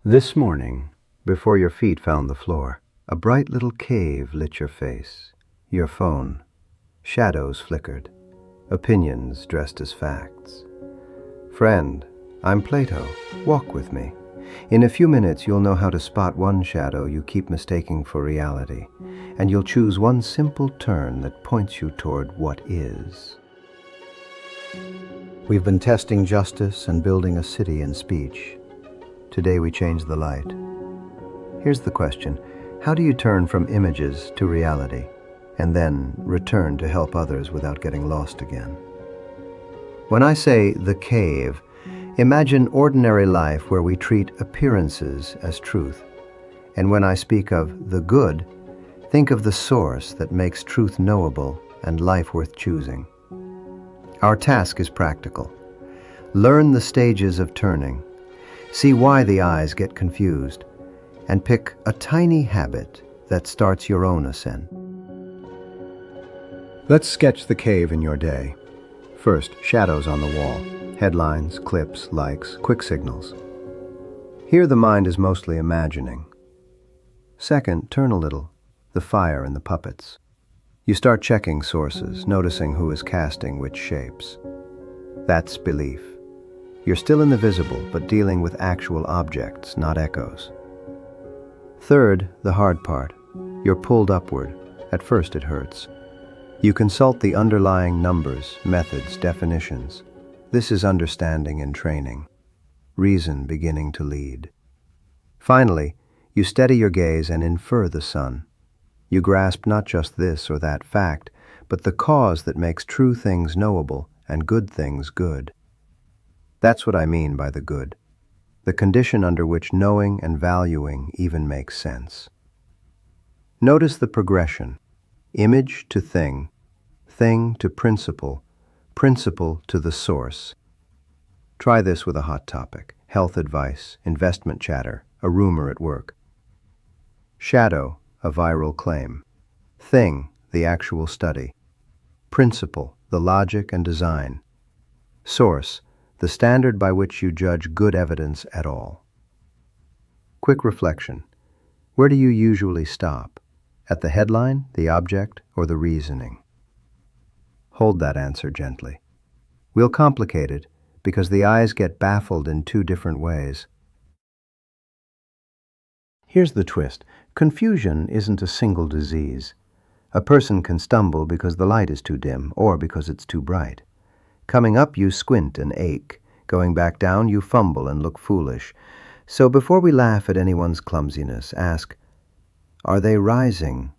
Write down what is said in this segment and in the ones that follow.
This morning, before your feet found the floor, a bright little cave lit your face, your phone. Shadows flickered, opinions dressed as facts. Friend, I'm Plato. Walk with me. In a few minutes, you'll know how to spot one shadow you keep mistaking for reality, and you'll choose one simple turn that points you toward what is. We've been testing justice and building a city in speech. Today we change the light. Here's the question: how do you turn from images to reality, and then return to help others without getting lost again? When I say the cave, imagine ordinary life where we treat appearances as truth. And when I speak of the good, think of the source that makes truth knowable and life worth choosing. Our task is practical. Learn the stages of turning, see why the eyes get confused, and pick a tiny habit that starts your own ascent. Let's sketch the cave in your day. First, shadows on the wall. Headlines, clips, likes, quick signals. Here the mind is mostly imagining. Second, turn a little. The fire and the puppets. You start checking sources, noticing who is casting which shapes. That's belief. You're still in the visible, but dealing with actual objects, not echoes. Third, the hard part. You're pulled upward. At first it hurts. You consult the underlying numbers, methods, definitions. This is understanding and training. Reason beginning to lead. Finally, you steady your gaze and infer the sun. You grasp not just this or that fact, but the cause that makes true things knowable and good things good. That's what I mean by the good, the condition under which knowing and valuing even makes sense. Notice the progression: image to thing to principle, principle to the source. Try this with a hot topic: health advice, investment chatter, a rumor at work. Shadow, a viral claim. Thing, the actual study. Principle, the logic and design. Source, the standard by which you judge good evidence at all. Quick reflection: where do you usually stop? At the headline, the object, or the reasoning? Hold that answer gently. We'll complicate it because the eyes get baffled in two different ways. Here's the twist: confusion isn't a single disease. A person can stumble because the light is too dim or because it's too bright. Coming up, you squint and ache. Going back down, you fumble and look foolish. So before we laugh at anyone's clumsiness, ask, are they rising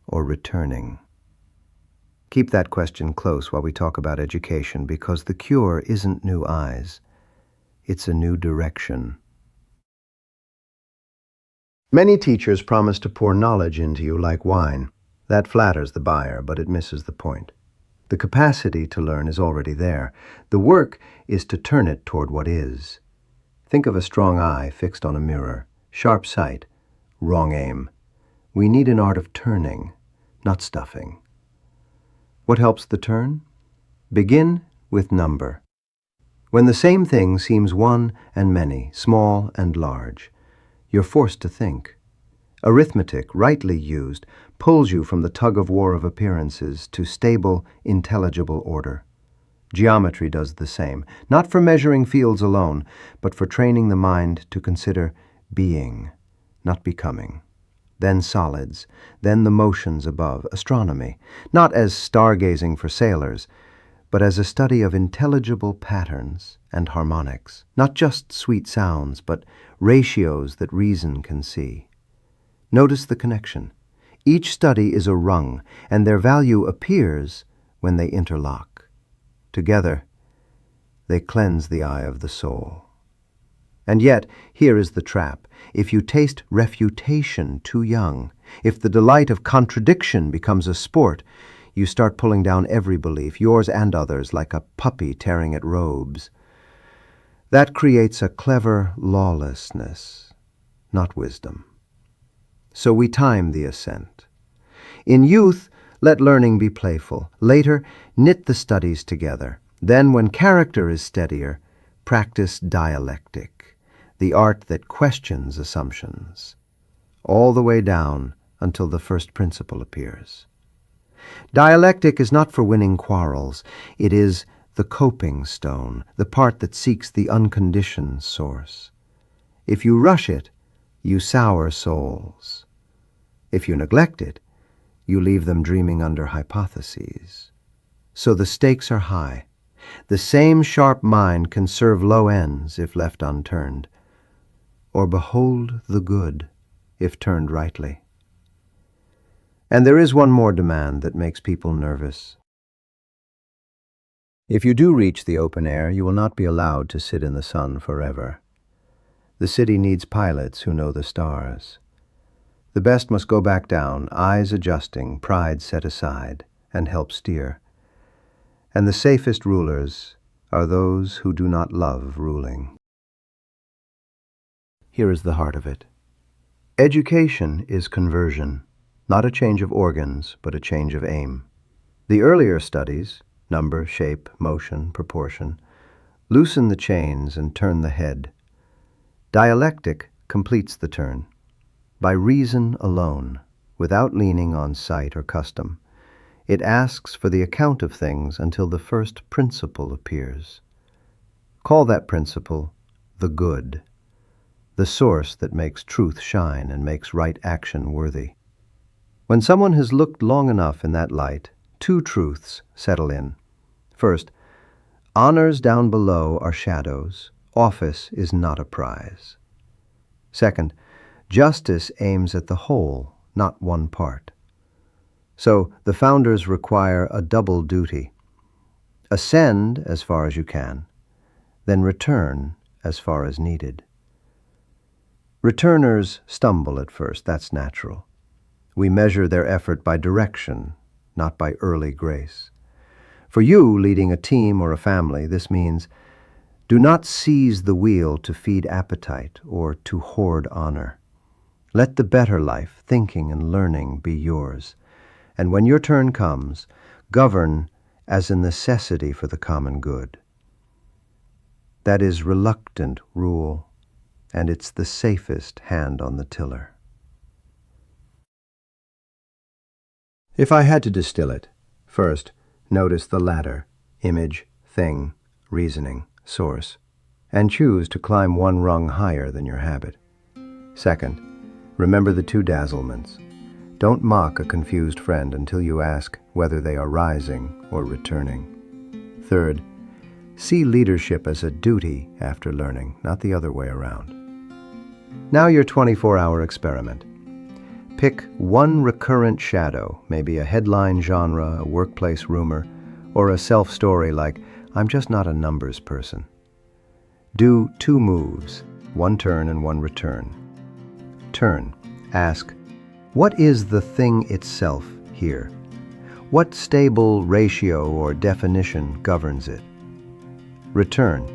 or returning? Keep that question close while we talk about education, because the cure isn't new eyes. It's a new direction. Many teachers promise to pour knowledge into you like wine. That flatters the buyer, but it misses the point. The capacity to learn is already there. The work is to turn it toward what is. Think of a strong eye fixed on a mirror, sharp sight, wrong aim. We need an art of turning, not stuffing. What helps the turn? Begin with number. When the same thing seems one and many, small and large, you're forced to think. Arithmetic, rightly used, pulls you from the tug-of-war of appearances to stable, intelligible order. Geometry does the same, not for measuring fields alone, but for training the mind to consider being, not becoming. Then solids, then the motions above. Astronomy, not as stargazing for sailors, but as a study of intelligible patterns and harmonics, not just sweet sounds, but ratios that reason can see. Notice the connection. Each study is a rung, and their value appears when they interlock. Together, they cleanse the eye of the soul. And yet, here is the trap. If you taste refutation too young, if the delight of contradiction becomes a sport, you start pulling down every belief, yours and others, like a puppy tearing at robes. That creates a clever lawlessness, not wisdom. So we time the ascent. In youth, let learning be playful. Later, knit the studies together. Then, when character is steadier, practice dialectic. the art that questions assumptions, all the way down until the first principle appears. Dialectic is not for winning quarrels. It is the coping stone, the part that seeks the unconditioned source. If you rush it, you sour souls. If you neglect it, you leave them dreaming under hypotheses. So the stakes are high. The same sharp mind can serve low ends if left unturned, or behold the good if turned rightly. And there is one more demand that makes people nervous. If you do reach the open air, you will not be allowed to sit in the sun forever. The city needs pilots who know the stars. The best must go back down, eyes adjusting, pride set aside, and help steer. And the safest rulers are those who do not love ruling. Here is the heart of it. Education is conversion, not a change of organs, but a change of aim. The earlier studies, number, shape, motion, proportion, loosen the chains and turn the head. Dialectic completes the turn. By reason alone, without leaning on sight or custom, it asks for the account of things until the first principle appears. Call that principle the good, the source that makes truth shine and makes right action worthy. When someone has looked long enough in that light, two truths settle in. First, honors down below are shadows. Office is not a prize. Second, justice aims at the whole, not one part. So the founders require a double duty. Ascend as far as you can, then return as far as needed. Returners stumble at first, that's natural. We measure their effort by direction, not by early grace. For you, leading a team or a family, this means do not seize the wheel to feed appetite or to hoard honor. Let the better life, thinking and learning, be yours. And when your turn comes, govern as a necessity for the common good. That is reluctant rule, and it's the safest hand on the tiller. If I had to distill it, first, notice the ladder, image, thing, reasoning, source, and choose to climb one rung higher than your habit. Second, remember the two dazzlements. Don't mock a confused friend until you ask whether they are rising or returning. Third, see leadership as a duty after learning, not the other way around. Now your 24-hour experiment. Pick one recurrent shadow, maybe a headline genre, a workplace rumor, or a self-story like, I'm just not a numbers person. Do two moves, one turn and one return. Turn. Ask, what is the thing itself here? What stable ratio or definition governs it? Return.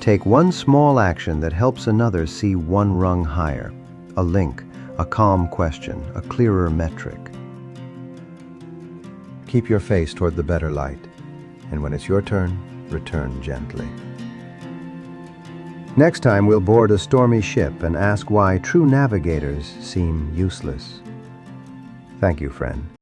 Take one small action that helps another see one rung higher, a link, a calm question, a clearer metric. Keep your face toward the better light, and when it's your turn, return gently. Next time we'll board a stormy ship and ask why true navigators seem useless. Thank you, friend.